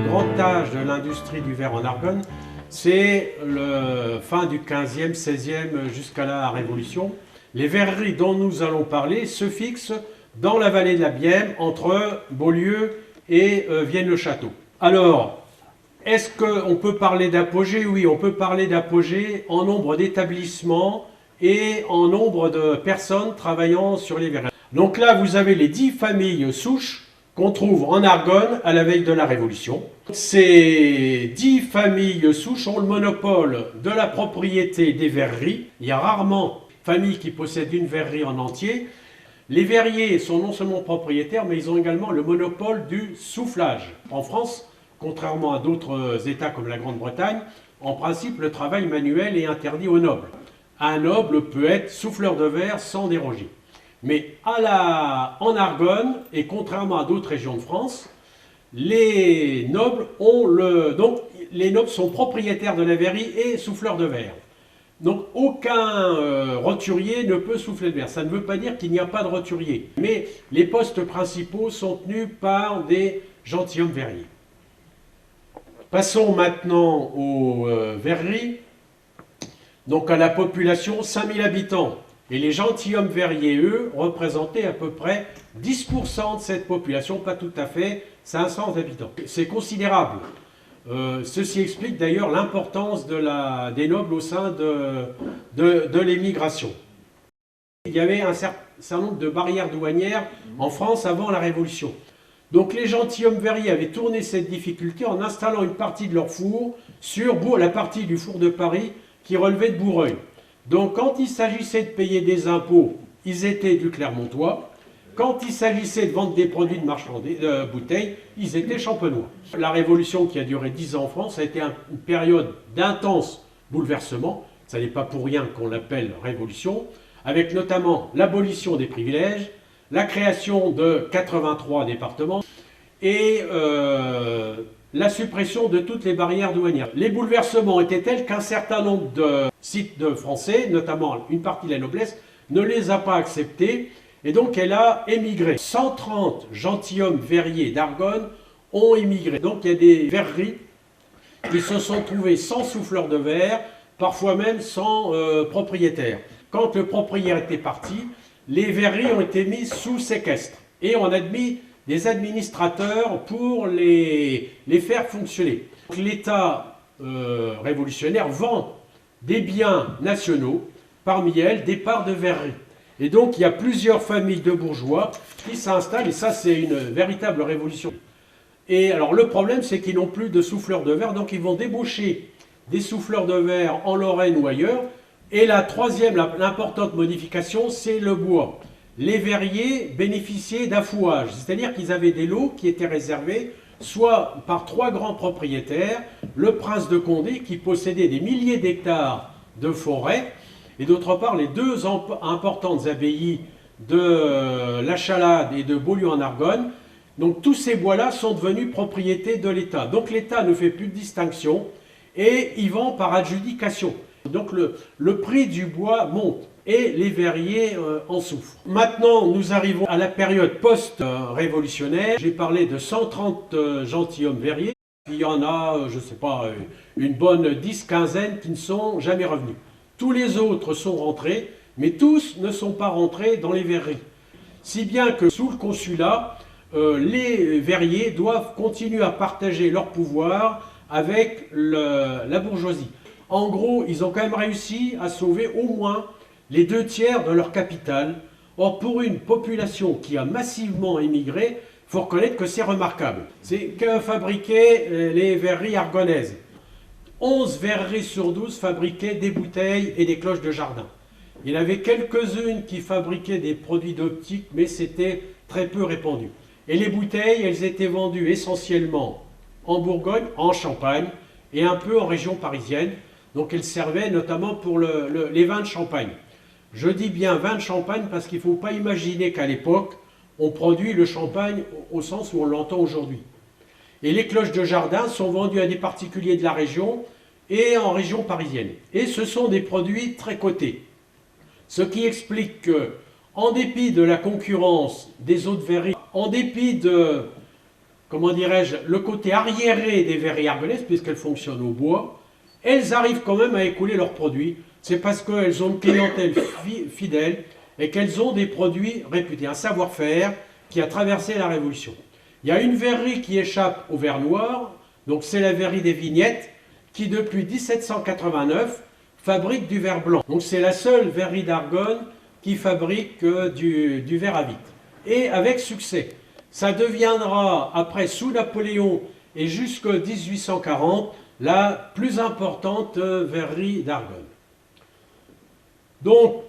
grand âge de l'industrie du verre en Argonne, c'est le fin du 15e, 16e jusqu'à la Révolution. Les verreries dont nous allons parler se fixent dans la vallée de la Bième, entre Beaulieu et Vienne-le-Château. Alors, est-ce qu'on peut parler d'apogée? Oui, on peut parler d'apogée en nombre d'établissements et en nombre de personnes travaillant sur les verreries. Donc là, vous avez les 10 familles souches qu'on trouve en Argonne à la veille de la Révolution. Ces 10 familles souches ont le monopole de la propriété des verreries. Il y a rarement une famille qui possède une verrerie en entier. Les verriers sont non seulement propriétaires, mais ils ont également le monopole du soufflage. En France, contrairement à d'autres États comme la Grande-Bretagne, en principe, le travail manuel est interdit aux nobles. Un noble peut être souffleur de verre sans déroger. Mais en Argonne, et contrairement à d'autres régions de France, les nobles sont propriétaires de la verrerie et souffleurs de verre. Donc aucun roturier ne peut souffler de verre. Ça ne veut pas dire qu'il n'y a pas de roturier. Mais les postes principaux sont tenus par des gentilshommes verriers. Passons maintenant aux verreries. Donc à la population, 5000 habitants. Et les gentilshommes verriers, eux, représentaient à peu près 10% de cette population, pas tout à fait, 500 habitants. C'est considérable. Ceci explique d'ailleurs l'importance des nobles au sein de l'émigration. Il y avait un certain nombre de barrières douanières en France avant la Révolution. Donc les gentilshommes verriers avaient tourné cette difficulté en installant une partie de leur four sur la partie du four de Paris qui relevait de Boureuil. Donc quand il s'agissait de payer des impôts, ils étaient du Clermontois. Quand il s'agissait de vendre des produits de bouteilles, ils étaient champenois. La Révolution qui a duré 10 ans en France a été une période d'intense bouleversement. Ça n'est pas pour rien qu'on l'appelle Révolution, avec notamment l'abolition des privilèges, la création de 83 départements et la suppression de toutes les barrières douanières. Les bouleversements étaient tels qu'un certain nombre de sites de Français, notamment une partie de la noblesse, ne les a pas acceptés. Et donc elle a émigré. 130 gentilshommes verriers d'Argonne ont émigré. Donc il y a des verreries qui se sont trouvées sans souffleur de verre, parfois même sans propriétaire. Quand le propriétaire était parti, les verreries ont été mises sous séquestre. Et on a mis des administrateurs pour les faire fonctionner. L'État révolutionnaire vend des biens nationaux, parmi elles des parts de verreries. Et donc, il y a plusieurs familles de bourgeois qui s'installent, et ça, c'est une véritable révolution. Et alors, le problème, c'est qu'ils n'ont plus de souffleurs de verre, donc ils vont débaucher des souffleurs de verre en Lorraine ou ailleurs. Et la troisième, l'importante modification, c'est le bois. Les verriers bénéficiaient d'affouage, c'est-à-dire qu'ils avaient des lots qui étaient réservés soit par 3 grands propriétaires, le prince de Condé, qui possédait des milliers d'hectares de forêt, et d'autre part, les 2 importantes abbayes de La Chalade et de Beaulieu en Argonne. Donc tous ces bois-là sont devenus propriété de l'État. Donc l'État ne fait plus de distinction et il vend par adjudication. Donc le prix du bois monte et les verriers en souffrent. Maintenant, nous arrivons à la période post-révolutionnaire. J'ai parlé de 130 gentilshommes verriers. Il y en a, je ne sais pas, une bonne 10-15 qui ne sont jamais revenus. Tous les autres sont rentrés, mais tous ne sont pas rentrés dans les verreries. Si bien que sous le consulat, les verriers doivent continuer à partager leur pouvoir avec la bourgeoisie. En gros, ils ont quand même réussi à sauver au moins les 2 tiers de leur capital. Or, pour une population qui a massivement émigré, il faut reconnaître que c'est remarquable. C'est que fabriquaient les verreries argonnaises. 11 verreries sur 12 fabriquaient des bouteilles et des cloches de jardin. Il y en avait quelques-unes qui fabriquaient des produits d'optique, mais c'était très peu répandu. Et les bouteilles, elles étaient vendues essentiellement en Bourgogne, en Champagne et un peu en région parisienne. Donc elles servaient notamment pour les vins de Champagne. Je dis bien vin de Champagne parce qu'il ne faut pas imaginer qu'à l'époque, on produit le champagne au sens où on l'entend aujourd'hui. Et les cloches de jardin sont vendues à des particuliers de la région et en région parisienne. Et ce sont des produits très cotés. Ce qui explique que, en dépit de la concurrence des autres verreries, en dépit de comment dirais-je, le côté arriéré des verreries argonaises, puisqu'elles fonctionnent au bois, elles arrivent quand même à écouler leurs produits. C'est parce qu'elles ont une clientèle fidèle et qu'elles ont des produits réputés, un savoir-faire qui a traversé la Révolution. Il y a une verrerie qui échappe au verre noir, donc c'est la verrerie des Vignettes, qui depuis 1789 fabrique du verre blanc. Donc c'est la seule verrerie d'Argonne qui fabrique du verre à vitre. Et avec succès. Ça deviendra, après sous Napoléon et jusqu'en 1840, la plus importante verrerie d'Argonne. Donc,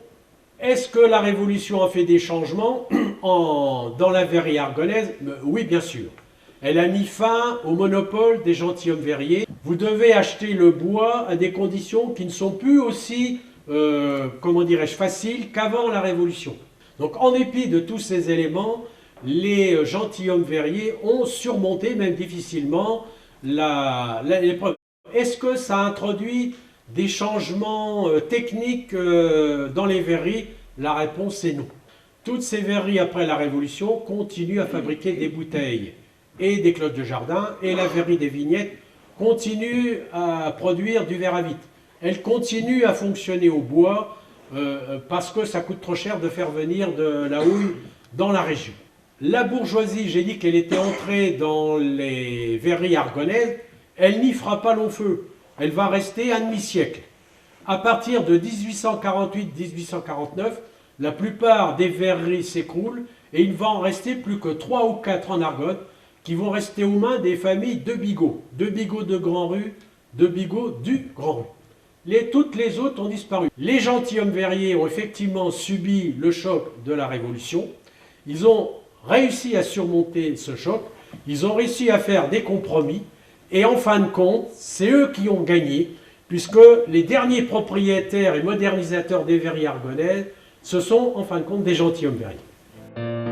est-ce que la Révolution a fait des changements dans la verrerie argonnaise? Oui, bien sûr. Elle a mis fin au monopole des gentilshommes verriers. Vous devez acheter le bois à des conditions qui ne sont plus aussi, comment dirais-je, faciles qu'avant la Révolution. Donc, en dépit de tous ces éléments, les gentilshommes verriers ont surmonté, même difficilement, l'épreuve. Est-ce que ça a introduit des changements techniques dans les verreries? La réponse est non. Toutes ces verreries, après la Révolution, continuent à fabriquer des bouteilles et des cloches de jardin, et la verrerie des Vignettes continue à produire du verre à vitre. Elle continue à fonctionner au bois parce que ça coûte trop cher de faire venir de la houille dans la région. La bourgeoisie, j'ai dit qu'elle était entrée dans les verreries argonnaises, elle n'y fera pas long feu. Elle va rester un demi-siècle. À partir de 1848-1849, la plupart des verreries s'écroulent et il va en rester plus que 3 ou 4 en Argonne qui vont rester aux mains des familles de Bigot. De Bigot de Grand-Rue, de Bigot du Grand-Rue. Toutes les autres ont disparu. Les gentilshommes verriers ont effectivement subi le choc de la Révolution. Ils ont réussi à surmonter ce choc. Ils ont réussi à faire des compromis. Et en fin de compte, c'est eux qui ont gagné, puisque les derniers propriétaires et modernisateurs des verreries argonnaises, ce sont en fin de compte des gentilshommes verriers.